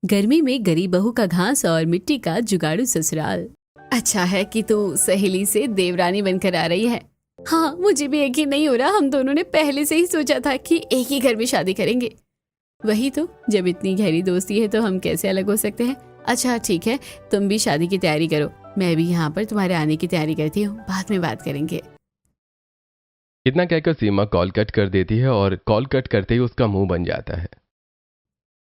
गर्मी में गरीब बहू का घास और मिट्टी का जुगाड़ू ससुराल। अच्छा है कि तू सहेली से देवरानी बनकर आ रही है। हाँ, मुझे भी यकीन नहीं हो रहा, हम दोनों ने पहले से ही सोचा था कि एक ही घर में शादी करेंगे। वही तो, जब इतनी गहरी दोस्ती है तो हम कैसे अलग हो सकते हैं। अच्छा ठीक है, तुम भी शादी की तैयारी करो, मैं भी यहाँ पर तुम्हारे आने की तैयारी करती हूँ, बाद में बात करेंगे। इतना कहकर सीमा कॉल कट कर देती है और कॉल कट करते ही उसका मुंह बन जाता है।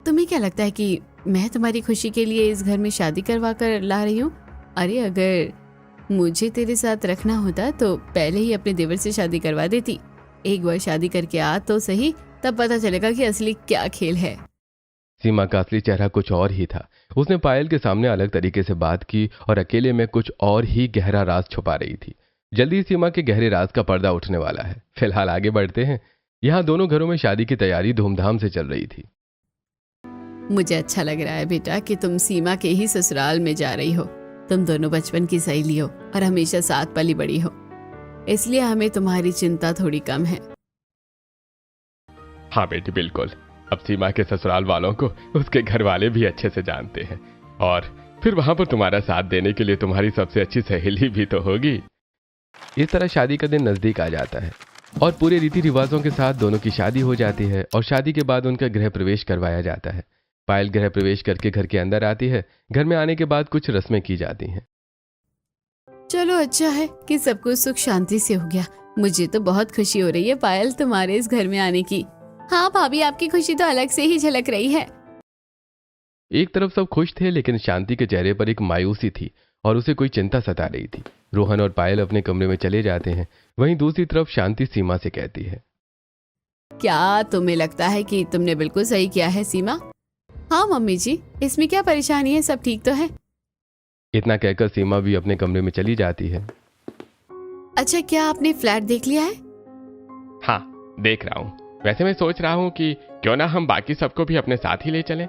तुम्हें क्या लगता है कि मैं तुम्हारी खुशी के लिए इस घर में शादी करवा कर ला रही हूँ? अरे अगर मुझे तेरे साथ रखना होता तो पहले ही अपने देवर से शादी करवा देती। एक बार शादी करके आ तो सही, तब पता चलेगा कि असली क्या खेल है। सीमा का असली चेहरा कुछ और ही था। उसने पायल के सामने अलग तरीके से बात की और अकेले में कुछ और ही गहरा राज छुपा रही थी। जल्दी ही सीमा के गहरे राज का पर्दा उठने वाला है। फिलहाल आगे बढ़ते हैं। यहाँ दोनों घरों में शादी की तैयारी धूमधाम से चल रही थी। मुझे अच्छा लग रहा है बेटा कि तुम सीमा के ही ससुराल में जा रही हो। तुम दोनों बचपन की सहेली हो और हमेशा साथ पली बड़ी हो, इसलिए हमें तुम्हारी चिंता थोड़ी कम है। हाँ बेटी, बिल्कुल। अब सीमा के ससुराल वालों को उसके घर वाले भी अच्छे से जानते हैं और फिर वहां पर तुम्हारा साथ देने के लिए तुम्हारी सबसे अच्छी सहेली भी तो होगी। इस तरह शादी का दिन नजदीक आ जाता है और पूरे रीति रिवाजों के साथ दोनों की शादी हो जाती है और शादी के बाद उनका गृह प्रवेश करवाया जाता है। पायल गृह प्रवेश करके घर के अंदर आती है। घर में आने के बाद कुछ रस्में की जाती हैं। चलो अच्छा है कि सब कुछ सुख शांति से हो गया। मुझे तो बहुत खुशी हो रही है पायल तुम्हारे इस घर में आने की। हाँ भाभी, आपकी खुशी तो अलग से ही झलक रही है। एक तरफ सब खुश थे, लेकिन शांति के चेहरे पर एक मायूसी थी और उसे कोई चिंता सता रही थी। रोहन और पायल अपने कमरे में चले जाते हैं। वहीं दूसरी तरफ शांति सीमा से कहती है, क्या तुम्हें लगता है कि तुमने बिल्कुल सही किया है सीमा? हाँ मम्मी जी, इसमें क्या परेशानी है, सब ठीक तो है। इतना कहकर सीमा भी अपने कमरे में चली जाती है। अच्छा, क्या आपने फ्लैट देख लिया है? हाँ, देख रहा हूँ। वैसे मैं सोच रहा हूँ कि क्यों ना हम बाकी सबको भी अपने साथ ही ले चलें।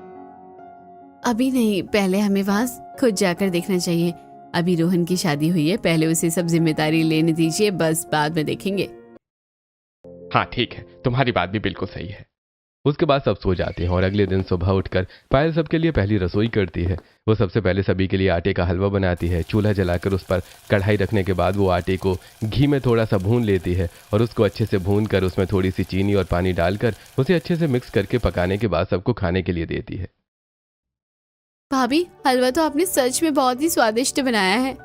अभी नहीं, पहले हमें वहाँ खुद जाकर देखना चाहिए। अभी रोहन की शादी हुई है, पहले उसे सब जिम्मेदारी लेने दीजिए, बस बाद में देखेंगे। हाँ ठीक है, तुम्हारी बात भी बिल्कुल सही है। उसके बाद सब सो जाते हैं और अगले दिन सुबह उठकर पायल सबके लिए पहली रसोई करती है। वो सबसे पहले सभी के लिए आटे का हलवा बनाती है। चूल्हा जलाकर उस पर कढ़ाई रखने के बाद वो आटे को घी में थोड़ा सा भून लेती है और उसको अच्छे से भून कर उसमें थोड़ी सी चीनी और पानी डालकर उसे अच्छे से मिक्स करके पकाने के बाद सबको खाने के लिए देती है। भाभी, हलवा तो आपने सच में बहुत ही स्वादिष्ट बनाया है।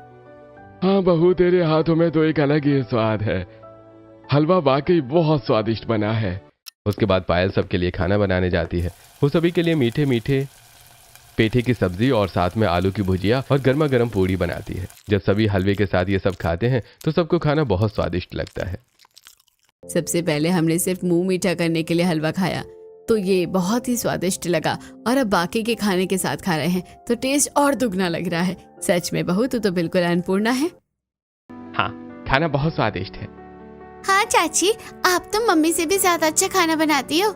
हाँ बहू, तेरे हाथों में तो एक अलग ही स्वाद है। हलवा वाकई बहुत स्वादिष्ट बना है। उसके बाद पायल सबके लिए खाना बनाने जाती है। वो सभी के लिए मीठे मीठे पेठे की सब्जी और साथ में आलू की भुजिया और गर्मा गर्म पूड़ी बनाती है। जब सभी हलवे के साथ ये सब खाते हैं तो सबको खाना बहुत स्वादिष्ट लगता है। सबसे पहले हमने सिर्फ मुंह मीठा करने के लिए हलवा खाया तो ये बहुत ही स्वादिष्ट लगा, और अब बाकी के खाने के साथ खा रहे हैं तो टेस्ट और दुगना लग रहा है। सच में बहू, तू तो बिल्कुल अन्नपूर्णा है। हाँ, खाना बहुत स्वादिष्ट है। हाँ चाची, आप तो मम्मी से भी ज्यादा अच्छा खाना बनाती हो।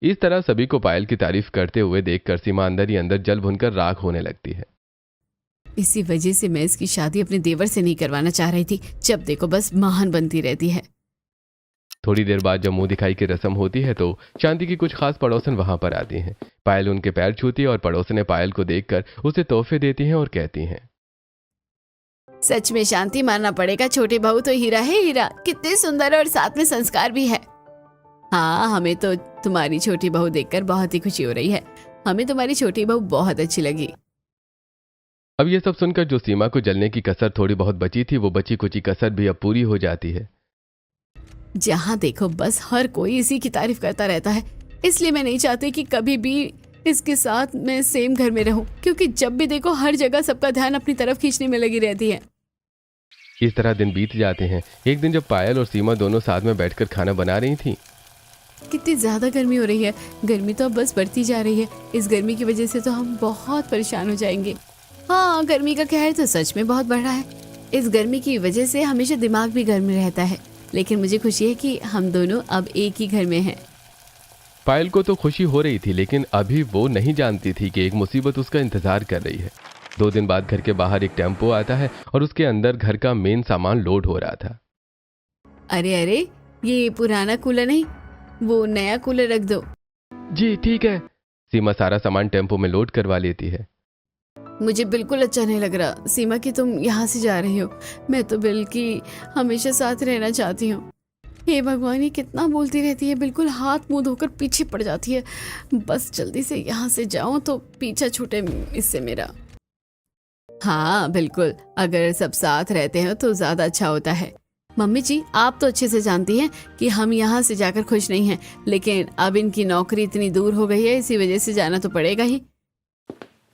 इस तरह सभी को पायल की तारीफ करते हुए देखकर सीमा अंदर ही अंदर जल भुनकर राख होने लगती है। इसी वजह से मैं इसकी शादी अपने देवर से नहीं करवाना चाह रही थी। जब देखो बस महान बनती रहती है। थोड़ी देर बाद जब मुंह दिखाई की रस्म होती है तो शांति की कुछ खास पड़ोसन वहां पर आती हैं। पायल उनके पैर छूती है और पड़ोसने पायल को देखकर उसे तोहफे देती हैं और कहती हैं, सच में शांति मानना पड़ेगा, छोटी बहू तो हीरा है हीरा, कितने सुंदर और साथ में संस्कार भी है। हाँ, हमें तो तुम्हारी छोटी बहू देखकर बहुत ही खुशी हो रही है। हमें तुम्हारी छोटी बहू बहुत अच्छी लगी। अब ये सब सुनकर जो सीमा को जलने की कसर थोड़ी बहुत बची थी, वो बची कुची कसर भी अब पूरी हो जाती है। जहाँ देखो बस हर कोई इसी की तारीफ करता रहता है, इसलिए मैं नहीं चाहती कि कभी भी इसके साथ मैं सेम घर में रहूं, क्योंकि जब भी देखो हर जगह सबका ध्यान अपनी तरफ खींचने में लगी रहती है। इस तरह दिन बीत जाते हैं। एक दिन जब पायल और सीमा दोनों साथ में बैठकर खाना बना रही थी। कितनी ज्यादा गर्मी हो रही है। गर्मी तो अब बस बढ़ती जा रही है। इस गर्मी की वजह से तो हम बहुत परेशान हो जाएंगे। हाँ, गर्मी का कहर तो सच में बहुत बढ़ रहा है। इस गर्मी की वजह से हमेशा दिमाग भी गर्म रहता है, लेकिन मुझे खुशी है कि हम दोनों अब एक ही घर में हैं। पायल को तो खुशी हो रही थी, लेकिन अभी वो नहीं जानती थी कि एक मुसीबत उसका इंतजार कर रही है। 2 दिन बाद घर के बाहर एक टेम्पो आता है और उसके अंदर घर का मेन सामान लोड हो रहा था। अरे अरे, ये पुराना कूलर नहीं, वो नया कूलर रख दो। जी ठीक है। सीमा सारा सामान टेम्पो में लोड करवा लेती है। मुझे बिल्कुल अच्छा नहीं लग रहा सीमा कि तुम यहाँ से जा रही हो। मैं तो बिल की हमेशा साथ रहना चाहती हूँ। हे भगवान, ये कितना बोलती रहती है, बिल्कुल हाथ मुंह धोकर पीछे पड़ जाती है। बस जल्दी से यहाँ से जाऊं तो पीछा छूटे इससे मेरा। हाँ बिल्कुल, अगर सब साथ रहते हैं तो ज्यादा अच्छा होता है। मम्मी जी, आप तो अच्छे से जानती हैं कि हम यहाँ से जाकर खुश नहीं हैं, लेकिन अब इनकी नौकरी इतनी दूर हो गई है, इसी वजह से जाना तो पड़ेगा ही।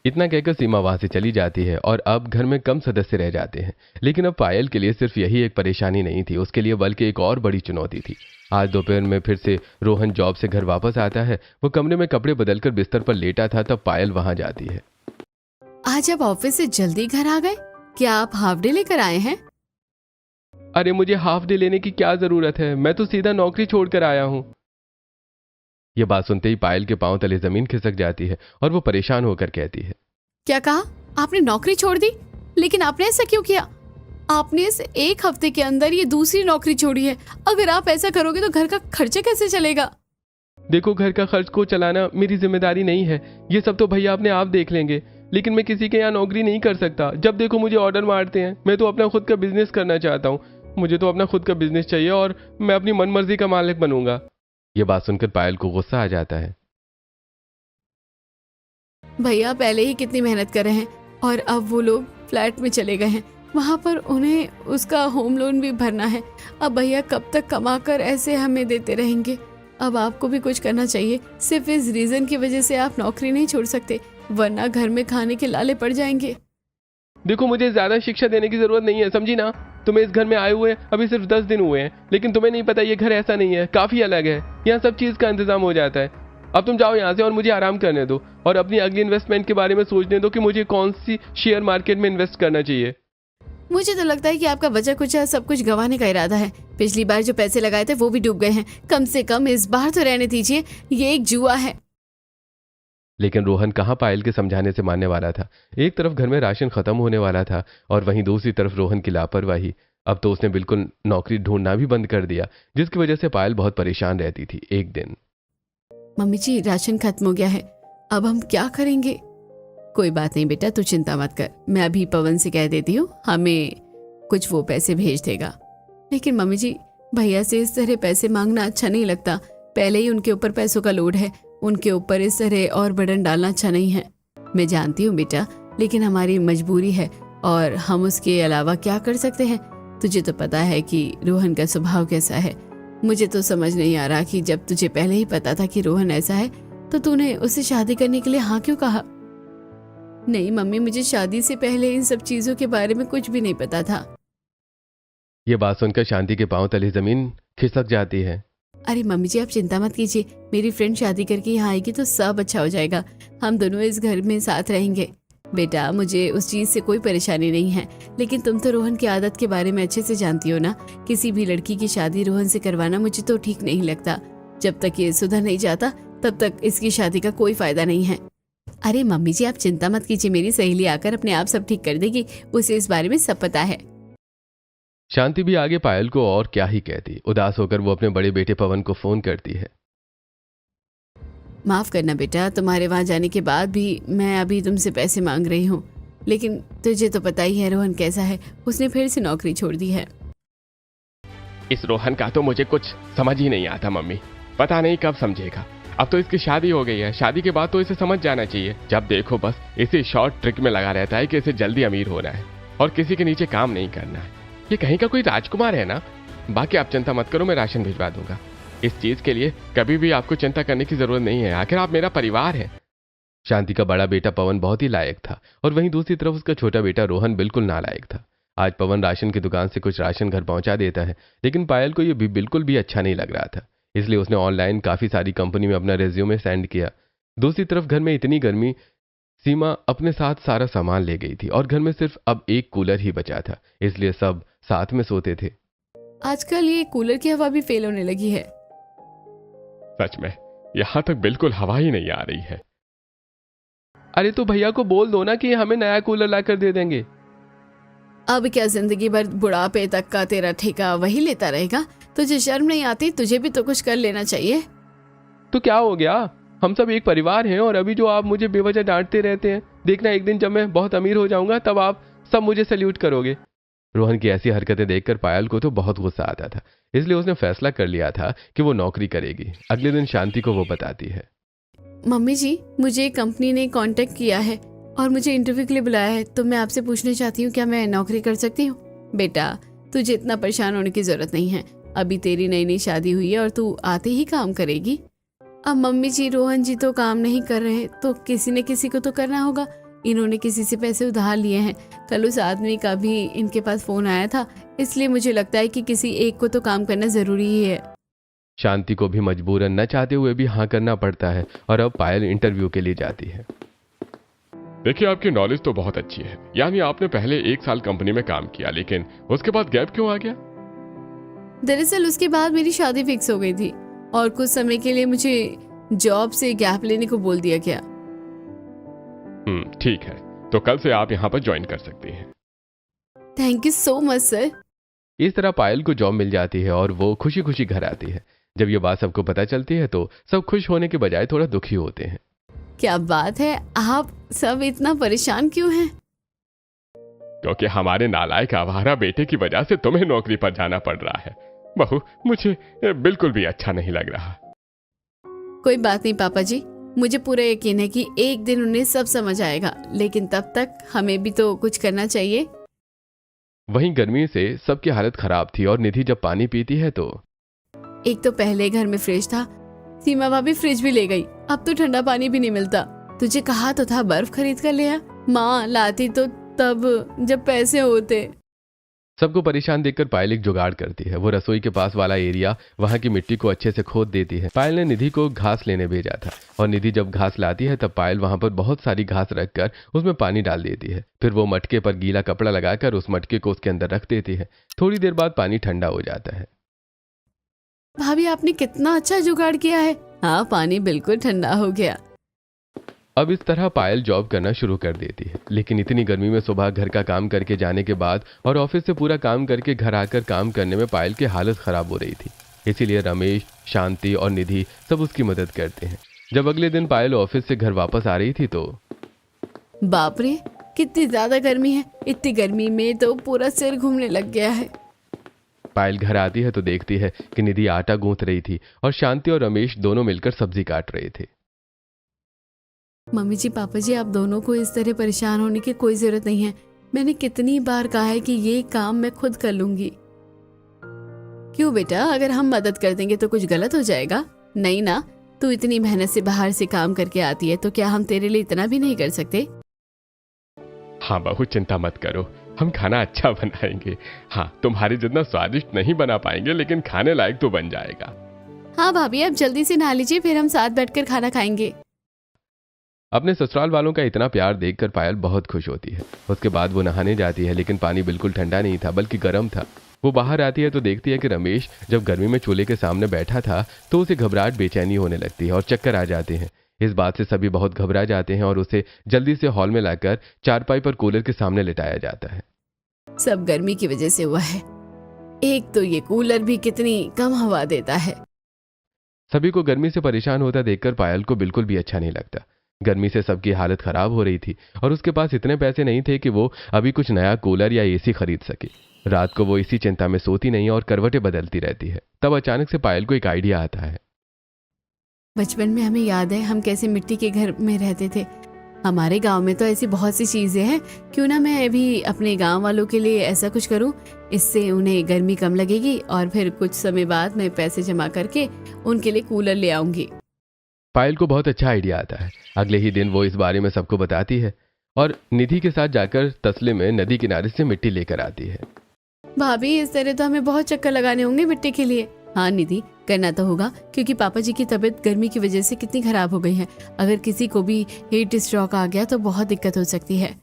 इतना कहकर सीमा वहां से चली जाती है और अब घर में कम सदस्य रह जाते हैं। लेकिन अब पायल के लिए सिर्फ यही एक परेशानी नहीं थी, उसके लिए बल्कि एक और बड़ी चुनौती थी। आज दोपहर में फिर से रोहन जॉब से घर वापस आता है। वो कमरे में कपड़े बदलकर बिस्तर पर लेटा था, तब पायल वहां जाती है। आज आप ऑफिस से जल्दी घर आ गए? क्या आप हाफ डे लेकर आए हैं? अरे मुझे हाफ डे लेने की क्या जरूरत है, मैं तो सीधा नौकरी छोड़कर आया हूँ। यह बात सुनते ही पायल के पांव तले जमीन खिसक जाती है और वो परेशान होकर कहती है, क्या कहा? आपने नौकरी छोड़ दी? लेकिन आपने ऐसा क्यों किया? आपने इस एक हफ्ते के अंदर ये दूसरी नौकरी छोड़ी है। अगर आप ऐसा करोगे तो घर का खर्चा कैसे चलेगा? देखो, घर का खर्च को चलाना मेरी जिम्मेदारी नहीं है, ये सब तो भैया अपने आप देख लेंगे। लेकिन मैं किसी के यहाँ नौकरी नहीं कर सकता। जब देखो मुझे ऑर्डर मारते हैं। मैं तो अपना खुद का बिजनेस करना चाहता हूँ। मुझे तो अपना खुद का बिजनेस चाहिए और मैं अपनी मनमर्जी का मालिक बनूंगा। यह बात सुनकर पायल को गुस्सा आ जाता है। भैया पहले ही कितनी मेहनत कर रहे हैं और अब वो लोग फ्लैट में चले गए हैं, वहां पर उन्हें उसका होम लोन भी भरना है। अब भैया कब तक कमाकर ऐसे हमें देते रहेंगे? अब आपको भी कुछ करना चाहिए। सिर्फ इस रीजन की वजह से आप नौकरी नहीं छोड़ सकते, वरना घर में खाने के लाले पड़ जाएंगे। देखो, मुझे ज्यादा शिक्षा देने की जरूरत नहीं है, समझी ना। तुम्हें इस घर में आए हुए अभी सिर्फ 10 दिन हुए हैं, लेकिन तुम्हें नहीं पता ये घर ऐसा नहीं है, काफी अलग है। यहाँ सब चीज का इंतजाम हो जाता है। अब तुम जाओ यहाँ से और मुझे आराम करने दो और अपनी अगली इन्वेस्टमेंट के बारे में सोचने दो कि मुझे कौन सी शेयर मार्केट में इन्वेस्ट करना चाहिए। मुझे तो लगता है कि आपका बचा कुचा सब कुछ गंवाने का इरादा है। पिछली बार जो पैसे लगाए थे वो भी डूब गए हैं। कम से कम इस बार तो रहने दीजिए, ये एक जुआ है। लेकिन रोहन कहाँ पायल के समझाने से मानने वाला था। एक तरफ घर में राशन खत्म होने वाला था और वहीं दूसरी तरफ रोहन की लापरवाही। अब तो उसने बिल्कुल नौकरी ढूंढना भी बंद कर दिया, जिसकी वजह से पायल बहुत परेशान रहती थी। एक दिन, मम्मी जी, राशन खत्म हो गया है, अब हम क्या करेंगे? कोई बात नहीं बेटा, तू चिंता मत कर। मैं अभी पवन से कह देती हूँ, हमें कुछ वो पैसे भेज देगा। लेकिन मम्मी जी, भैया से इस तरह पैसे मांगना अच्छा नहीं लगता। पहले ही उनके ऊपर पैसों का लोड है, उनके ऊपर इस तरह और बर्डन डालना अच्छा नहीं है। मैं जानती हूँ बेटा, लेकिन हमारी मजबूरी है और हम उसके अलावा क्या कर सकते हैं? तुझे तो पता है कि रोहन का स्वभाव कैसा है। मुझे तो समझ नहीं आ रहा कि जब तुझे पहले ही पता था कि रोहन ऐसा है तो तूने उससे शादी करने के लिए हाँ क्यों कहा? नहीं मम्मी, मुझे शादी से पहले इन सब चीजों के बारे में कुछ भी नहीं पता था। ये बात सुनकर शांति के पांव तले जमीन खिसक जाती है। अरे मम्मी जी, आप चिंता मत कीजिए। मेरी फ्रेंड शादी करके यहाँ आएगी तो सब अच्छा हो जाएगा। हम दोनों इस घर में साथ रहेंगे। बेटा, मुझे उस चीज से कोई परेशानी नहीं है, लेकिन तुम तो रोहन की आदत के बारे में अच्छे से जानती हो ना। किसी भी लड़की की शादी रोहन से करवाना मुझे तो ठीक नहीं लगता। जब तक ये सुधर नहीं जाता तब तक इसकी शादी का कोई फायदा नहीं है। अरे मम्मी जी, आप चिंता मत कीजिए, मेरी सहेली आकर अपने आप सब ठीक कर देगी। उसे इस बारे में सब पता है। शांति भी आगे पायल को और क्या ही कहती। उदास होकर वो अपने बड़े बेटे पवन को फोन करती है। माफ करना बेटा, तुम्हारे वहां जाने के बाद भी मैं अभी तुमसे पैसे मांग रही हूँ, लेकिन तुझे तो पता ही है रोहन कैसा है। उसने फिर से नौकरी छोड़ दी है। इस रोहन का तो मुझे कुछ समझ ही नहीं आता मम्मी। पता नहीं कब समझेगा। अब तो इसकी शादी हो गई है, शादी के बाद तो इसे समझ जाना चाहिए। जब देखो बस इसी शॉर्ट ट्रिक में लगा रहता है कि इसे जल्दी अमीर होना है और किसी के नीचे काम नहीं करना है। ये कहीं का कोई राजकुमार है ना। बाकी आप चिंता मत करो, मैं राशन भिजवा दूंगा। इस चीज के लिए कभी भी आपको चिंता करने की जरूरत नहीं है, आखिर आप मेरा परिवार है। शांति का बड़ा बेटा पवन बहुत ही लायक था और वहीं दूसरी तरफ उसका छोटा बेटा रोहन बिल्कुल नालायक था। आज पवन राशन की दुकान से कुछ राशन घर पहुंचा देता है, लेकिन पायल को यह भी बिल्कुल भी अच्छा नहीं लग रहा था। इसलिए उसने ऑनलाइन काफी सारी कंपनी में अपना रेज्यूमे सेंड किया। दूसरी तरफ घर में इतनी गर्मी, सीमा अपने साथ सारा सामान ले गई थी और घर में सिर्फ अब एक कूलर ही बचा था, इसलिए सब साथ में सोते थे। आजकल ये कूलर की हवा भी फेल होने लगी है। सच में यहां तक बिल्कुल हवा ही नहीं आ रही है। अरे तो भैया को बोल दो ना कि हमें नया कूलर लाकर दे देंगे। अब क्या जिंदगी भर बुढ़ापे तक का तेरा ठेका वही लेता रहेगा? तुझे शर्म नहीं आती? तुझे भी तो कुछ कर लेना चाहिए। तो क्या हो गया? हम सब एक परिवार हैं, और अभी जो आप मुझे बेवजह डांटते रहते हैं, देखना एक दिन जब मैं बहुत अमीर हो जाऊंगा तब आप सब मुझे सैल्यूट करोगे। रोहन की ऐसी हरकतें देखकर पायल को तो बहुत गुस्सा आता था, इसलिए उसने फैसला कर लिया था कि वो नौकरी करेगी। अगले दिन शांति को वो बताती है, मम्मी जी, मुझे कंपनी ने कांटेक्ट किया है और मुझे इंटरव्यू के लिए बुलाया है, तो मैं आपसे पूछना चाहती हूँ क्या मैं नौकरी कर सकती हूँ? बेटा, तुझे इतना परेशान होने की जरूरत नहीं है, अभी तेरी नई नई शादी हुई है और तू आते ही काम करेगी। अब मम्मी जी, रोहन जी तो काम नहीं कर रहे तो किसी न किसी को तो करना होगा। इन्होंने किसी से पैसे उधार लिए हैं। कल उस आदमी का भी इनके पास फोन आया था, इसलिए मुझे लगता है कि किसी एक को तो काम करना जरूरी ही है। शांति को भी मजबूरन न चाहते हुए भी हाँ करना पड़ता है, और अब पायल इंटरव्यू के लिए जाती है। देखिए, आपकी नॉलेज तो बहुत अच्छी है, यानी आपने पहले 1 साल कंपनी में काम किया, लेकिन उसके बाद गैप क्यों आ गया? दरअसल उसके बाद मेरी शादी फिक्स हो गई थी और कुछ समय के लिए मुझे जॉब से गैप लेने को बोल दिया गया। ठीक है, तो कल से आप यहाँ पर ज्वाइन कर सकती हैं। Thank you so much sir. इस तरह पायल को जॉब मिल जाती है और वो खुशी खुशी घर आती है। जब ये बात सबको पता चलती है तो सब खुश होने के बजाय थोड़ा दुखी होते हैं। क्या बात है, आप सब इतना परेशान क्यों हैं? क्योंकि हमारे नालायक आवारा बेटे की वजह से तुम्हें नौकरी पर जाना पड़ रहा है। बहू, मुझे बिल्कुल भी अच्छा नहीं लग रहा। कोई बात नहीं पापा जी, मुझे पूरा यकीन है कि एक दिन उन्हें सब समझ आएगा, लेकिन तब तक हमें भी तो कुछ करना चाहिए। वहीं गर्मी से सबकी हालत खराब थी, और निधि जब पानी पीती है तो एक तो पहले घर में फ्रिज था, सीमा भाभी फ्रिज भी ले गई, अब तो ठंडा पानी भी नहीं मिलता। तुझे कहा तो था बर्फ खरीद कर ले आ, माँ लाती तो तब जब पैसे होते। सबको परेशान देखकर पायल एक जुगाड़ करती है। वो रसोई के पास वाला एरिया, वहां की मिट्टी को अच्छे से खोद देती है। पायल ने निधि को घास लेने भेजा था, और निधि जब घास लाती है तब पायल वहां पर बहुत सारी घास रखकर उसमें पानी डाल देती है। फिर वो मटके पर गीला कपड़ा लगाकर उस मटके को उसके अंदर रख देती है। थोड़ी देर बाद पानी ठंडा हो जाता है। भाभी, आपने कितना अच्छा जुगाड़ किया है। हाँ, पानी बिल्कुल ठंडा हो गया। अब इस तरह पायल जॉब करना शुरू कर देती है, लेकिन इतनी गर्मी में सुबह घर का काम करके जाने के बाद और ऑफिस से पूरा काम करके घर आकर काम करने में पायल की हालत खराब हो रही थी। इसीलिए रमेश, शांति और निधि सब उसकी मदद करते हैं। जब अगले दिन पायल ऑफिस से घर वापस आ रही थी तो बाप रे, कितनी ज्यादा गर्मी है। इतनी गर्मी में तो पूरा सिर घूमने लग गया है। पायल घर आती है तो देखती है कि निधि आटा गूंथ रही थी और शांति और रमेश दोनों मिलकर सब्जी काट रहे थे। मम्मी जी, पापा जी, आप दोनों को इस तरह परेशान होने की कोई जरूरत नहीं है। मैंने कितनी बार कहा है कि ये काम मैं खुद कर लूंगी। क्यों बेटा, अगर हम मदद कर देंगे तो कुछ गलत हो जाएगा? नहीं ना, तू इतनी मेहनत से बाहर से काम करके आती है, तो क्या हम तेरे लिए इतना भी नहीं कर सकते? हाँ बहू, चिंता मत करो, हम खाना अच्छा बनाएंगे। हाँ, तुम्हारे जितना स्वादिष्ट नहीं बना पाएंगे, लेकिन खाने लायक तो बन जाएगा। हाँ भाभी, अब जल्दी से नहा लीजिए, फिर हम साथ बैठकर खाना खाएंगे। अपने ससुराल वालों का इतना प्यार देखकर पायल बहुत खुश होती है। उसके बाद वो नहाने जाती है, लेकिन पानी बिल्कुल ठंडा नहीं था, बल्कि गर्म था। वो बाहर आती है तो देखती है कि रमेश जब गर्मी में चूल्हे के सामने बैठा था तो उसे घबराहट, बेचैनी होने लगती है और चक्कर आ जाते हैं। इस बात से सभी बहुत घबरा जाते हैं और उसे जल्दी से हॉल में लाकर चारपाई पर कूलर के सामने लिटाया जाता है। सब गर्मी की वजह से हुआ है। एक तो ये कूलर भी कितनी कम हवा देता है। सभी को गर्मी से परेशान होता देखकर पायल को बिल्कुल भी अच्छा नहीं लगता। गर्मी से सबकी हालत खराब हो रही थी और उसके पास इतने पैसे नहीं थे कि वो अभी कुछ नया कूलर या एसी खरीद सके। रात को वो इसी चिंता में सोती नहीं और करवटें बदलती रहती है। तब अचानक से पायल को एक आइडिया आता है। बचपन में हमें याद है हम कैसे मिट्टी के घर में रहते थे। हमारे गांव में तो ऐसी बहुत सी चीजें हैं, क्यों ना मैं अभी अपने गांव वालों के लिए ऐसा कुछ करूं। इससे उन्हें गर्मी कम लगेगी और फिर कुछ समय बाद मैं पैसे जमा करके उनके लिए कूलर ले आऊंगी। पायल को बहुत अच्छा आइडिया आता है। अगले ही दिन वो इस बारे में सबको बताती है और निधि के साथ जाकर तसले में नदी किनारे से मिट्टी लेकर आती है। भाभी, इस तरह तो हमें बहुत चक्कर लगाने होंगे मिट्टी के लिए। हाँ निधि, करना तो होगा, क्योंकि पापा जी की तबीयत गर्मी की वजह से कितनी खराब हो गई है। अगर किसी को भी हीट स्ट्रोक आ गया तो बहुत दिक्कत हो सकती है।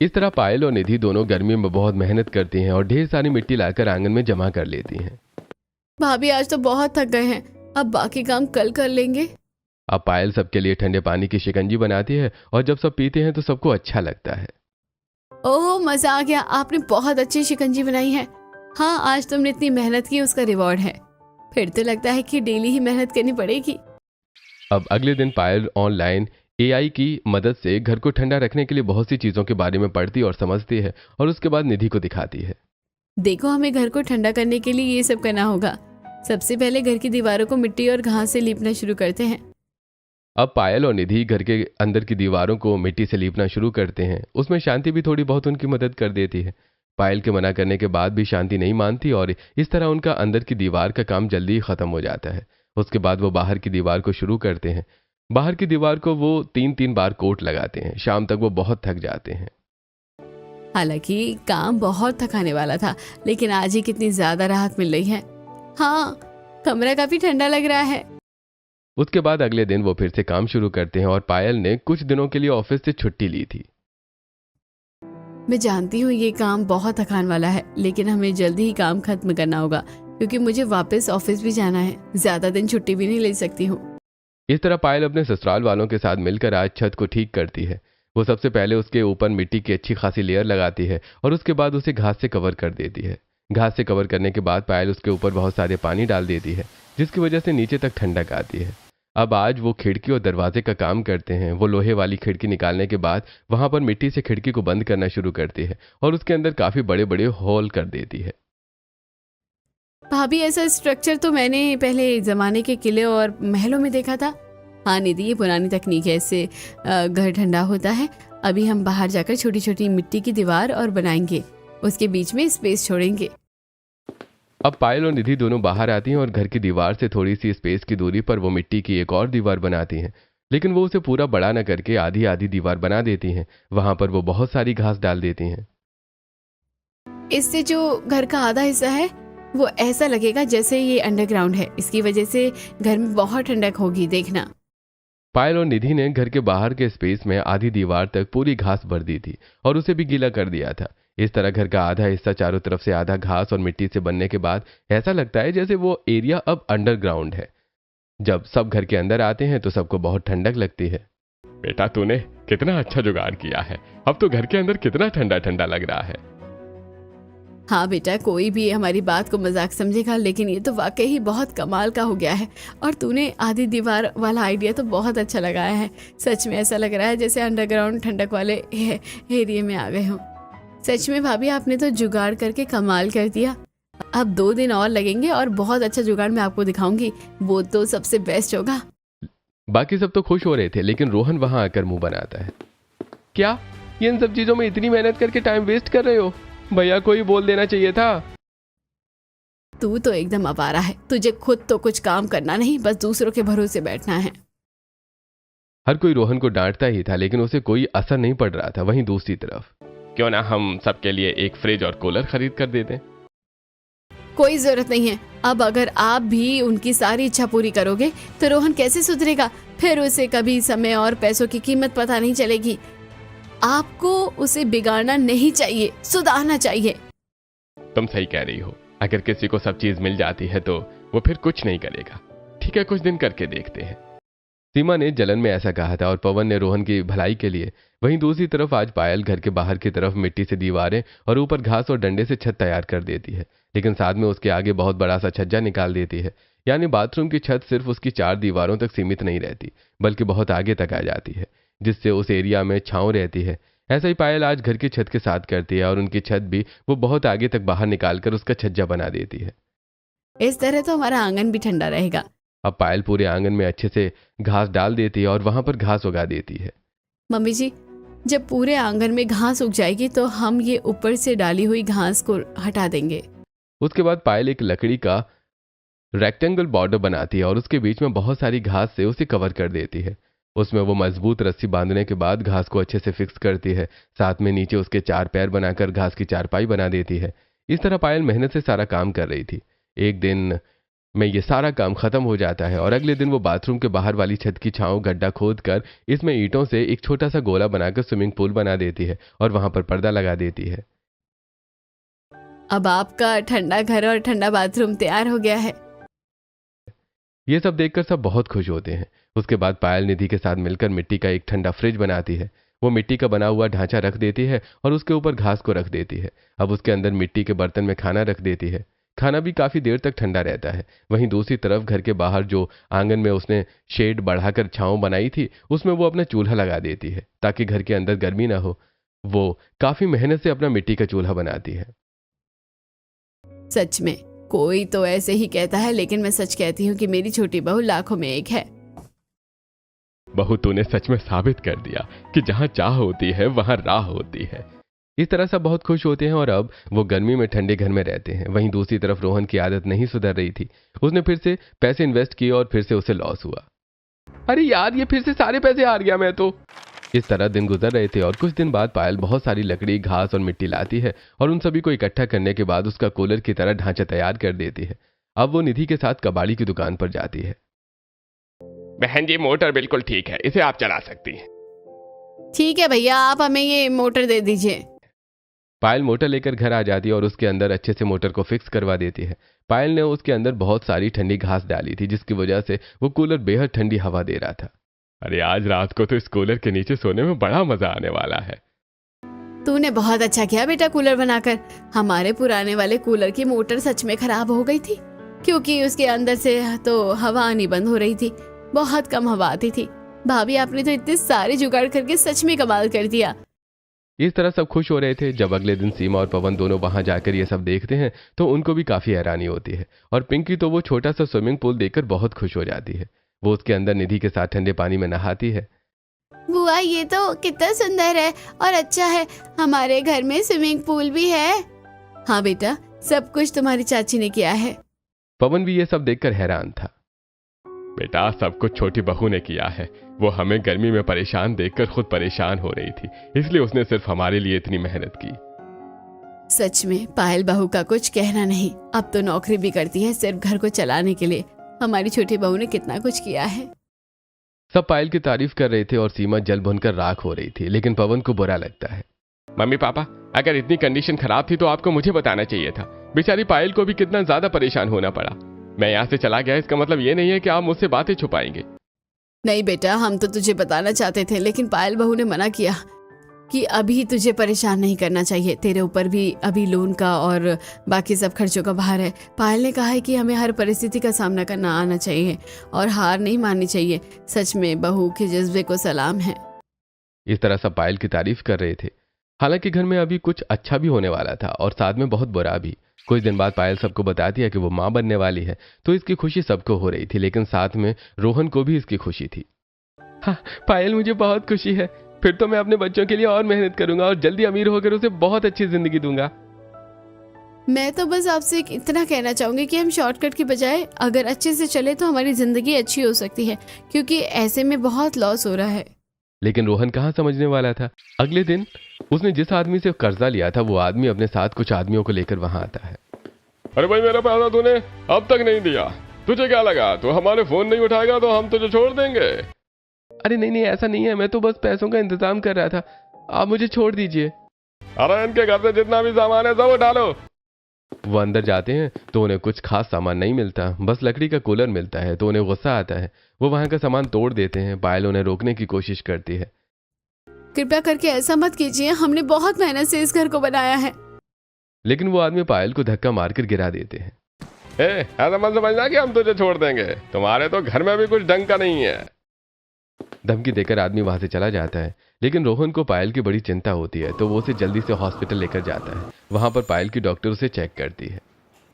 इस तरह पायल और निधि दोनों गर्मी में बहुत मेहनत करती हैं और ढेर सारी मिट्टी लाकर आंगन में जमा कर लेती हैं। भाभी, आज तो बहुत थक गए हैं, अब बाकी काम कल कर लेंगे। अब पायल सबके लिए ठंडे पानी की शिकंजी बनाती है और जब सब पीते हैं तो सबको अच्छा लगता है। ओह, मजा आ गया, आपने बहुत अच्छी शिकंजी बनाई है। हाँ, आज तुमने इतनी मेहनत की, उसका रिवॉर्ड है। फिर तो लगता है कि डेली ही मेहनत करनी पड़ेगी। अब अगले दिन पायल ऑनलाइन एआई की मदद से घर को ठंडा रखने के लिए बहुत सी चीजों के बारे में पढ़ती और समझती है और उसके बाद निधि को दिखाती है। देखो, हमें घर को ठंडा करने के लिए ये सब करना होगा। सबसे पहले घर की दीवारों को मिट्टी और घास से लीपना शुरू करते हैं। अब पायल और निधि घर के अंदर की दीवारों को मिट्टी से लीपना शुरू करते हैं। उसमें शांति भी थोड़ी बहुत उनकी मदद कर देती है। पायल के मना करने के बाद भी शांति नहीं मानती और इस तरह उनका अंदर की दीवार का काम जल्दी ही खत्म हो जाता है। उसके बाद वो बाहर की दीवार को शुरू करते हैं। बाहर की दीवार को वो 3-3 बार कोट लगाते हैं। शाम तक वो बहुत थक जाते हैं। हालांकि काम बहुत थकाने वाला था, लेकिन आज ही कितनी ज्यादा राहत मिल रही है। हाँ, कमरा काफी ठंडा लग रहा है। उसके बाद अगले दिन वो फिर से काम शुरू करते हैं और पायल ने कुछ दिनों के लिए ऑफिस से छुट्टी ली थी। मैं जानती हूँ ये काम बहुत थकान वाला है, लेकिन हमें जल्दी ही काम खत्म करना होगा क्योंकि मुझे वापस ऑफिस भी जाना है। ज्यादा दिन छुट्टी भी नहीं ले सकती हूँ। इस तरह पायल अपने ससुराल वालों के साथ मिलकर आज छत को ठीक करती है। वो सबसे पहले उसके ऊपर मिट्टी की अच्छी खासी लेयर लगाती है और उसके बाद उसे घास से कवर कर देती है। घास से कवर करने के बाद पायल उसके ऊपर बहुत सारे पानी डाल देती है, जिसकी वजह से नीचे तक ठंडक आती है। अब आज वो खिड़की और दरवाजे का काम करते हैं। वो लोहे वाली खिड़की निकालने के बाद वहां पर मिट्टी से खिड़की को बंद करना शुरू करती है और उसके अंदर काफी बड़े बड़े होल कर देती है। भाभी, ऐसा स्ट्रक्चर तो मैंने पहले जमाने के किले और महलों में देखा था। हाँ निधि, ये पुरानी तकनीक है, इससे घर ठंडा होता है। अभी हम बाहर जाकर छोटी छोटी मिट्टी की दीवार और बनाएंगे, उसके बीच में स्पेस छोड़ेंगे। अब पायल और निधि दोनों बाहर आती हैं और घर की दीवार से थोड़ी सी स्पेस की दूरी पर वो मिट्टी की एक और दीवार बनाती हैं, लेकिन वो उसे पूरा बड़ा न करके आधी आधी दीवार बना देती हैं। वहां पर वो बहुत सारी घास डाल देती हैं। इससे जो घर का आधा हिस्सा है वो ऐसा लगेगा जैसे ये अंडरग्राउंड है। इसकी वजह से घर में बहुत ठंडक होगी, देखना। पायल और निधि ने घर के बाहर के स्पेस में आधी दीवार तक पूरी घास भर दी थी और उसे भी गीला कर दिया था। इस तरह घर का आधा हिस्सा चारों तरफ से आधा घास और मिट्टी से बनने के बाद ऐसा लगता है जैसे वो एरिया अब अंडरग्राउंड है। जब सब घर के अंदर आते हैं तो सबको बहुत ठंडक लगती है। बेटा, तूने कितना अच्छा जुगाड़ किया है। अब तो घर के अंदर कितना ठंडा ठंडा लग रहा है। हाँ बेटा, कोई भी हमारी बात को मजाक समझेगा, लेकिन ये तो वाकई ही बहुत कमाल का हो गया है। और तूने आधी दीवार वाला आइडिया तो बहुत अच्छा लगाया है। सच में ऐसा लग रहा है जैसे अंडरग्राउंड ठंडक वाले एरिया में आ गए हों। सच में भाभी, आपने तो जुगाड़ करके कमाल कर दिया। अब 2 दिन और लगेंगे और बहुत अच्छा जुगाड़ मैं आपको दिखाऊंगी। वो तो सबसे बेस्ट होगा। बाकी सब तो खुश हो रहे थे, लेकिन रोहन वहां आकर मुंह बनाता है। क्या इन सब चीजों में इतनी मेहनत करके टाइम वेस्ट कर रहे हो? भैया को ही बोल देना चाहिए था। तू तो एकदम आवारा है। तुझे खुद तो कुछ काम करना नहीं, बस दूसरों के भरोसे बैठना है। हर कोई रोहन को डांटता ही था, लेकिन उसे कोई असर नहीं पड़ रहा था। वहीं दूसरी तरफ, क्यों ना हम सबके लिए एक फ्रिज और कूलर खरीद कर दे दें? कोई जरूरत नहीं है। अब अगर आप भी उनकी सारी इच्छा पूरी करोगे तो रोहन कैसे सुधरेगा? फिर उसे कभी समय और पैसों की कीमत पता नहीं चलेगी। आपको उसे बिगाड़ना नहीं चाहिए, सुधारना चाहिए। तुम सही कह रही हो। अगर किसी को सब चीज मिल जाती है तो वो फिर कुछ नहीं करेगा। ठीक है, कुछ दिन करके देखते हैं। सीमा ने जलन में ऐसा कहा था और पवन ने रोहन की भलाई के लिए। वहीं दूसरी तरफ आज पायल घर के बाहर की तरफ मिट्टी से दीवारें और ऊपर घास और डंडे से छत तैयार कर देती है, लेकिन साथ में उसके आगे बहुत बड़ा सा छज्जा निकाल देती है। यानी बाथरूम की छत सिर्फ उसकी 4 दीवारों तक सीमित नहीं रहती, बल्कि बहुत आगे तक आ जाती है, जिससे उस एरिया में छांव रहती है। ऐसा ही पायल आज घर की छत के साथ करती है और उनकी छत भी वो बहुत आगे तक बाहर निकालकर उसका छज्जा बना देती है। इस तरह तो हमारा आंगन भी ठंडा रहेगा। अब पायल पूरे आंगन में अच्छे से घास डाल देती है और वहां पर घास उगा देती है। मम्मी जी, जब पूरे आंगन में घास उग जाएगी तो हम ये ऊपर से डाली हुई घास को हटा देंगे। उसके बाद पायल एक लकड़ी का रेक्टेंगल बॉर्डर बनाती है और उसके बीच में बहुत सारी घास से उसे कवर कर देती है। उसमें वो मजबूत रस्सी बांधने के बाद घास को अच्छे से फिक्स करती है। साथ में नीचे उसके 4 पैर बनाकर घास की चारपाई बना देती है। इस तरह पायल मेहनत से सारा काम कर रही थी। एक दिन में ये सारा काम खत्म हो जाता है और अगले दिन वो बाथरूम के बाहर वाली छत की छांव गड्ढा खोद कर इसमें ईंटों से एक छोटा सा गोला बनाकर स्विमिंग पूल बना देती है और वहां पर पर्दा लगा देती है। अब आपका ठंडा घर और ठंडा बाथरूम तैयार हो गया है। ये सब देखकर सब बहुत खुश होते हैं। उसके बाद पायल निधि के साथ मिलकर मिट्टी का एक ठंडा फ्रिज बनाती है। वो मिट्टी का बना हुआ ढांचा रख देती है और उसके ऊपर घास को रख देती है। अब उसके अंदर मिट्टी के बर्तन में खाना रख देती है। खाना भी काफी देर तक ठंडा रहता है। वहीं दूसरी तरफ घर के बाहर जो आंगन में उसने शेड बढ़ाकर छांव बनाई थी, उसमें वो अपना चूल्हा लगा देती है ताकि घर के अंदर गर्मी ना हो। वो काफी मेहनत से अपना मिट्टी का चूल्हा बनाती है। सच में कोई तो ऐसे ही कहता है, लेकिन मैं सच कहती हूँ कि मेरी छोटी बहू लाखों में एक है। बहू, तूने सच में साबित कर दिया कि जहां चाह होती है वहां राह होती है। इस तरह सब बहुत खुश होते हैं और अब वो गर्मी में ठंडे घर में रहते हैं। वहीं दूसरी तरफ रोहन की आदत नहीं सुधर रही थी। उसने फिर से पैसे इन्वेस्ट किए और फिर से उसे लॉस हुआ। अरे यार, ये फिर से सारे पैसे हार गया मैं तो। इस तरह दिन गुजर रहे थे और कुछ दिन बाद पायल बहुत सारी लकड़ी, घास और मिट्टी लाती है और उन सभी को इकट्ठा करने के बाद उसका कूलर की तरह ढांचा तैयार कर देती है। अब वो निधि के साथ कबाड़ी की दुकान पर जाती है। बहन जी, मोटर बिल्कुल ठीक है, इसे आप चला सकती हैं। ठीक है भैया, आप हमें ये मोटर दे दीजिए। पायल मोटर लेकर घर आ जाती है और उसके अंदर अच्छे से मोटर को फिक्स करवा देती है। पायल ने उसके अंदर बहुत सारी ठंडी घास डाली थी, जिसकी वजह से वो कूलर बेहद ठंडी हवा दे रहा था। अरे आज रात को तो इस कूलर के नीचे सोने में बड़ा मजा आने वाला है। तूने बहुत अच्छा किया बेटा कूलर बनाकर। हमारे पुराने वाले कूलर की मोटर सच में खराब हो गई थी, क्योंकि उसके अंदर से तो हवा आनी बंद हो रही थी। बहुत कम हवा आती थी। भाभी, आपने तो इतने सारे जुगाड़ करके सच में कमाल कर दिया। इस तरह सब खुश हो रहे थे। जब अगले दिन सीमा और पवन दोनों वहां जाकर ये सब देखते हैं तो उनको भी काफी हैरानी होती है। और पिंकी तो वो छोटा सा स्विमिंग पूल देखकर बहुत खुश हो जाती है। वो उसके अंदर निधि के साथ ठंडे पानी में नहाती है। बुआ, ये तो कितना सुंदर है और अच्छा है। हमारे घर में स्विमिंग पूल भी है। हाँ बेटा, सब कुछ तुम्हारी चाची ने किया है। पवन भी ये सब देखकर हैरान था। बेटा, सब कुछ छोटी बहू ने किया है। वो हमें गर्मी में परेशान देखकर खुद परेशान हो रही थी, इसलिए उसने सिर्फ हमारे लिए इतनी मेहनत की। सच में पायल बहू का कुछ कहना नहीं। अब तो नौकरी भी करती है सिर्फ घर को चलाने के लिए। हमारी छोटी बहू ने कितना कुछ किया है। सब पायल की तारीफ कर रहे थे और सीमा जल भुनकर राख हो रही थी, लेकिन पवन को बुरा लगता है। मम्मी पापा, अगर इतनी कंडीशन खराब थी तो आपको मुझे बताना चाहिए था। बेचारी पायल को भी कितना ज्यादा परेशान होना पड़ा। मैं यहाँ से चला गया, इसका मतलब ये नहीं है कि आप मुझसे बातें छुपाएंगे। नहीं बेटा, हम तो तुझे बताना चाहते थे, लेकिन पायल बहू ने मना किया कि अभी तुझे परेशान नहीं करना चाहिए। तेरे ऊपर भी अभी लोन का और बाकी सब खर्चों का भार है। पायल ने कहा है कि हमें हर परिस्थिति का सामना करना आना चाहिए और हार नहीं माननी चाहिए। सच में बहू के जज्बे को सलाम है। इस तरह सब पायल की तारीफ कर रहे थे। हालांकि घर में अभी कुछ अच्छा भी होने वाला था और साथ में बहुत बुरा भी। कुछ दिन बाद पायल सबको बताती है कि वो माँ बनने वाली है, तो इसकी खुशी सबको हो रही थी, लेकिन साथ में रोहन को भी इसकी खुशी थी। हाँ पायल, मुझे बहुत खुशी है। फिर तो मैं अपने बच्चों के लिए और मेहनत करूंगा और जल्दी अमीर होकर उसे बहुत अच्छी जिंदगी दूंगा। मैं तो बस आपसे इतना कहना चाहूंगी कि हम शॉर्टकट की बजाय अगर अच्छे से चले तो हमारी जिंदगी अच्छी हो सकती है, क्योंकि ऐसे में बहुत लॉस हो रहा है। लेकिन रोहन कहाँ समझने वाला था। अगले दिन उसने जिस आदमी से कर्जा लिया था वो आदमी अपने साथ कुछ आदमियों को लेकर वहां आता है। अरे भाई, मेरा पैसा तूने अब तक नहीं दिया। तुझे क्या लगा तू हमारे फोन नहीं उठाएगा तो हम तुझे छोड़ देंगे? अरे नहीं, ऐसा नहीं है, मैं तो बस पैसों का इंतजाम कर रहा था, आप मुझे छोड़ दीजिए। अरे इनके घर से जितना भी सामान है सब उठा लो। वो अंदर जाते हैं तो उन्हें कुछ खास सामान नहीं मिलता, बस लकड़ी का कूलर मिलता है। तो उन्हें गुस्सा आता है। वो वहां का सामान तोड़ देते हैं। पायल उन्हें रोकने की कोशिश करती है। कृपया करके ऐसा मत कीजिए, हमने बहुत मेहनत से इस घर को बनाया है। लेकिन वो आदमी पायल को धक्का मारकर गिरा देते हैं। ऐसा मत समझना कि हम तुझे छोड़ देंगे, तुम्हारे तो घर में भी कुछ ढंग का नहीं है। धमकी देकर आदमी वहां से चला जाता है। लेकिन रोहन को पायल की बड़ी चिंता होती है, तो वो उसे जल्दी से हॉस्पिटल लेकर जाता है। वहां पर पायल की डॉक्टर उसे चेक करती है।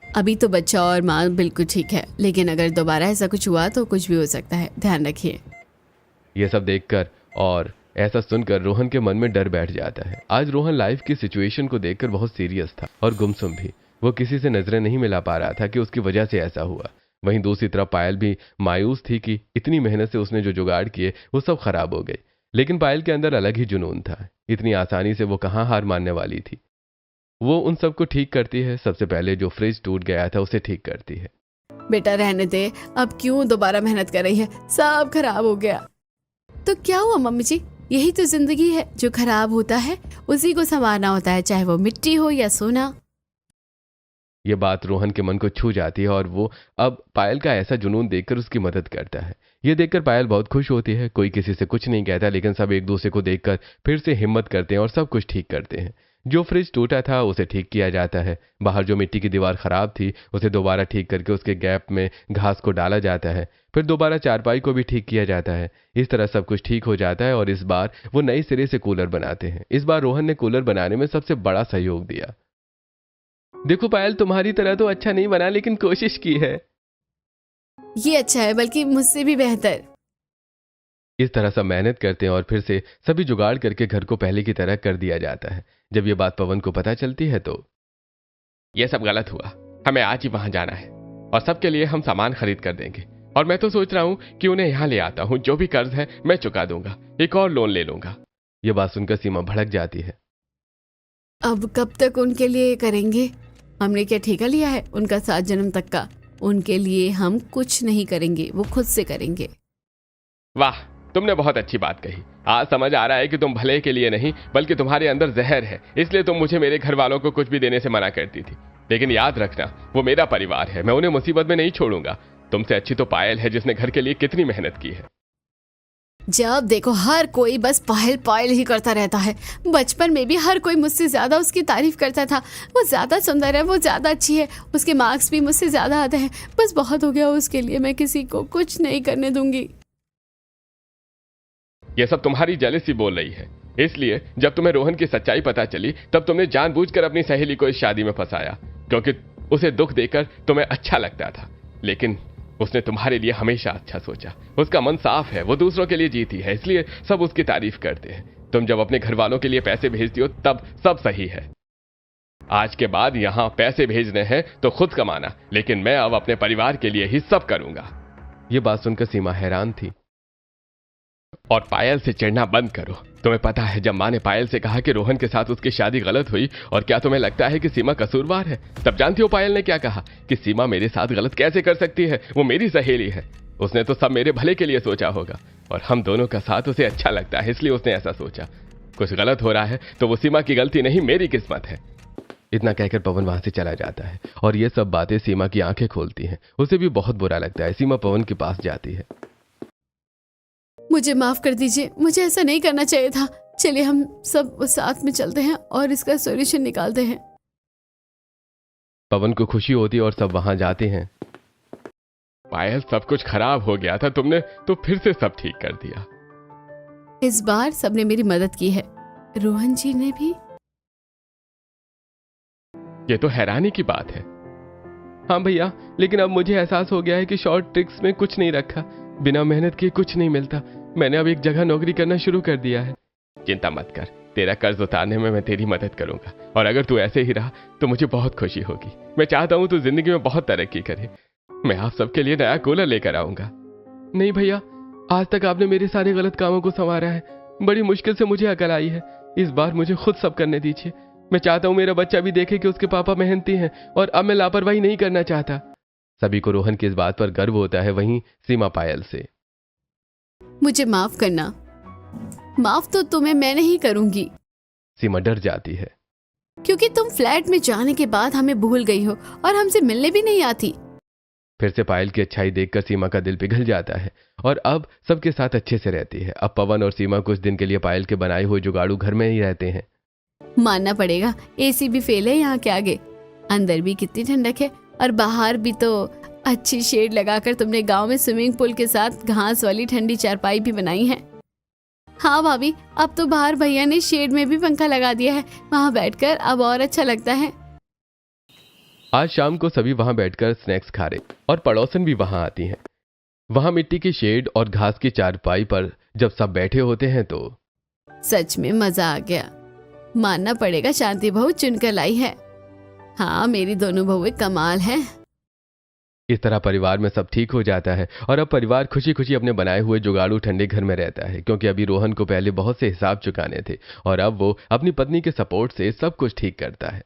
अभी तो बच्चा और माँ बिल्कुल ठीक है, लेकिन अगर दोबारा ऐसा कुछ हुआ तो कुछ भी हो सकता है, ध्यान रखिए। ये सब देखकर और ऐसा सुनकर रोहन के मन में डर बैठ जाता है। आज रोहन लाइफ की सिचुएशन को देखकर बहुत सीरियस था और गुमसुम भी। वो किसी से नजरें नहीं मिला पा रहा था कि उसकी वजह से ऐसा हुआ। वहीं दूसरी तरफ पायल भी मायूस थी कि इतनी मेहनत से उसने जो जुगाड़ किए वो सब खराब हो गए। लेकिन पायल के अंदर अलग ही जुनून था। इतनी आसानी से वो कहाँ हार मानने वाली थी। वो उन सबको ठीक करती है। सबसे पहले जो फ्रिज टूट गया था उसे ठीक करती है। बेटा रहने दे, अब क्यों दोबारा मेहनत कर रही है, सब खराब हो गया। तो क्या हुआ मम्मी जी, यही तो जिंदगी है, जो खराब होता है उसी को संवारना होता है, चाहे वो मिट्टी हो या सोना। ये बात रोहन के मन को छू जाती है और वो अब पायल का ऐसा जुनून देखकर उसकी मदद करता है। ये देखकर पायल बहुत खुश होती है। कोई किसी से कुछ नहीं कहता, लेकिन सब एक दूसरे को देखकर फिर से हिम्मत करते हैं और सब कुछ ठीक करते हैं। जो फ्रिज टूटा था उसे ठीक किया जाता है, बाहर जो मिट्टी की दीवार खराब थी उसे दोबारा ठीक करके उसके गैप में घास को डाला जाता है, फिर दोबारा चारपाई को भी ठीक किया जाता है। इस तरह सब कुछ ठीक हो जाता है और इस बार वो नए सिरे से कूलर बनाते हैं। इस बार रोहन ने कूलर बनाने में सबसे बड़ा सहयोग दिया। देखो पायल, तुम्हारी तरह तो अच्छा नहीं बना लेकिन कोशिश की है। ये अच्छा है, बल्कि मुझसे भी बेहतर। इस तरह सब मेहनत करते हैं और फिर से सभी जुगाड़ करके घर को पहले की तरह कर दिया जाता है। जब ये बात पवन को पता चलती है तो ये सब गलत हुआ, हमें आज ही वहां जाना है और सबके लिए हम सामान खरीद कर देंगे। और मैं तो सोच रहा हूं कि उन्हें यहां ले आता हूं, जो भी कर्ज है मैं चुका दूंगा, एक और लोन ले लूंगा। ये बात सुनकर सीमा भड़क जाती है। अब कब तक उनके लिए करेंगे? हमने क्या ठेका लिया है उनका 7 जन्म तक का? उनके लिए हम कुछ नहीं करेंगे, वो खुद से करेंगे। वाह, तुमने बहुत अच्छी बात कही। आज समझ आ रहा है कि तुम भले के लिए नहीं बल्कि तुम्हारे अंदर जहर है, इसलिए तुम मुझे मेरे घर वालों को कुछ भी देने से मना करती थी। लेकिन याद रखना, वो मेरा परिवार है, मैं उन्हें मुसीबत में नहीं छोड़ूंगा। तुमसे अच्छी तो पायल है जिसने घर के लिए कितनी मेहनत की है। जब देखो हर कोई बस पायल पायल ही करता रहता है। बचपन में भी हर कोई मुझसे ज्यादा उसकी तारीफ करता था। वो ज्यादा सुंदर है, वो ज्यादा अच्छी है, उसके मार्क्स भी मुझसे ज्यादा आते हैं। बस बहुत हो गया उसके लिए, मैं किसी को कुछ नहीं करने दूंगी। ये सब तुम्हारी जेलसी बोल रही है। इसलिए जब तुम्हें रोहन की सच्चाई पता चली तब तुमने जानबूझकर अपनी सहेली को इस शादी में फंसाया, क्योंकि उसे दुख देकर तुम्हें अच्छा लगता था। लेकिन उसने तुम्हारे लिए हमेशा अच्छा सोचा। उसका मन साफ है, वो दूसरों के लिए जीती है, इसलिए सब उसकी तारीफ करते हैं। तुम जब अपने घर वालों के लिए पैसे भेजती हो तब सब सही है। आज के बाद यहां पैसे भेजने हैं तो खुद कमाना, लेकिन मैं अब अपने परिवार के लिए ही सब करूंगा। यह बात सुनकर सीमा हैरान थी। और पायल से चिढ़ना बंद करो। तुम्हें पता है जब माँ ने पायल से कहा कि रोहन के साथ उसकी शादी गलत हुई, और क्या तुम्हें लगता है कि सीमा कसूरवार है? तब जानती हो पायल ने क्या कहा कि सीमा मेरे साथ गलत कैसे कर सकती है, वो मेरी सहेली है। उसने तो सब मेरे भले के लिए सोचा होगा और हम दोनों का साथ उसे अच्छा लगता है, इसलिए उसने ऐसा सोचा। कुछ गलत हो रहा है तो वो सीमा की गलती नहीं, मेरी किस्मत है। इतना कहकर पवन वहां से चला जाता है और ये सब बातें सीमा की आंखें खोलती हैं। उसे भी बहुत बुरा लगता है। सीमा पवन के पास जाती है। मुझे माफ कर दीजिए, मुझे ऐसा नहीं करना चाहिए था। चलिए हम सब साथ में चलते हैं और इसका सॉल्यूशन निकालते हैं। पवन को खुशी होती है और सब वहां जाते हैं। पायल, सब कुछ खराब हो गया था, तुमने तो फिर से सब ठीक कर दिया। इस बार सबने मेरी मदद की है, रोहन जी ने भी। ये तो हैरानी की बात है। हाँ भैया, लेकिन अब मुझे एहसास हो गया है कि शॉर्ट ट्रिक्स में कुछ नहीं रखा। बिना मेहनत किए कुछ नहीं मिलता। मैंने अब एक जगह नौकरी करना शुरू कर दिया है। चिंता मत कर, तेरा कर्ज उतारने में मैं तेरी मदद करूंगा। और अगर तू ऐसे ही रहा तो मुझे बहुत खुशी होगी। मैं चाहता हूं तू जिंदगी में बहुत तरक्की करे। मैं आप सबके लिए नया कूलर लेकर आऊंगा। नहीं भैया, आज तक आपने मेरे सारे गलत कामों को संवारा है। बड़ी मुश्किल से मुझे अकल आई है। इस बार मुझे खुद सब करने दीजिए। मैं चाहता हूं मेरा बच्चा भी देखे कि उसके पापा मेहनती हैं और अब मैं लापरवाही नहीं करना चाहता। सभी को रोहन की इस बात पर गर्व होता है, वहीं सीमा पायल से। मुझे माफ करना। माफ तो तुम्हें मैं नहीं करूंगी। सीमा डर जाती है, क्योंकि तुम फ्लैट में जाने के बाद हमें भूल गई हो और हमसे मिलने भी नहीं आती। फिर से पायल की अच्छाई देखकर सीमा का दिल पिघल जाता है और अब सबके साथ अच्छे से रहती है। अब पवन और सीमा कुछ दिन के लिए पायल के बनाए हुए जुगाड़ू घर में ही रहते हैं। मानना पड़ेगा, एसी भी फेल है यहाँ के आगे। अंदर भी कितनी ठंडक है और बाहर भी तो अच्छी शेड लगाकर तुमने गांव में स्विमिंग पूल के साथ घास वाली ठंडी चारपाई भी बनाई है। हाँ भाभी, अब तो बाहर भैया ने शेड में भी पंखा लगा दिया है, वहाँ बैठकर अब और अच्छा लगता है। आज शाम को सभी वहां बैठकर स्नैक्स खा रहे और पड़ोसन भी वहां आती हैं। वहां मिट्टी की शेड और घास की चारपाई पर जब सब बैठे होते हैं तो सच में मजा आ गया। मानना पड़ेगा, शांति बहू चुनकर लाई है। हाँ, मेरी दोनों बहुएं कमाल है। इस तरह परिवार में सब ठीक हो जाता है और अब परिवार खुशी खुशी अपने बनाए हुए जुगाड़ू ठंडे घर में रहता है, क्योंकि अभी रोहन को पहले बहुत से हिसाब चुकाने थे और अब वो अपनी पत्नी के सपोर्ट से सब कुछ ठीक करता है।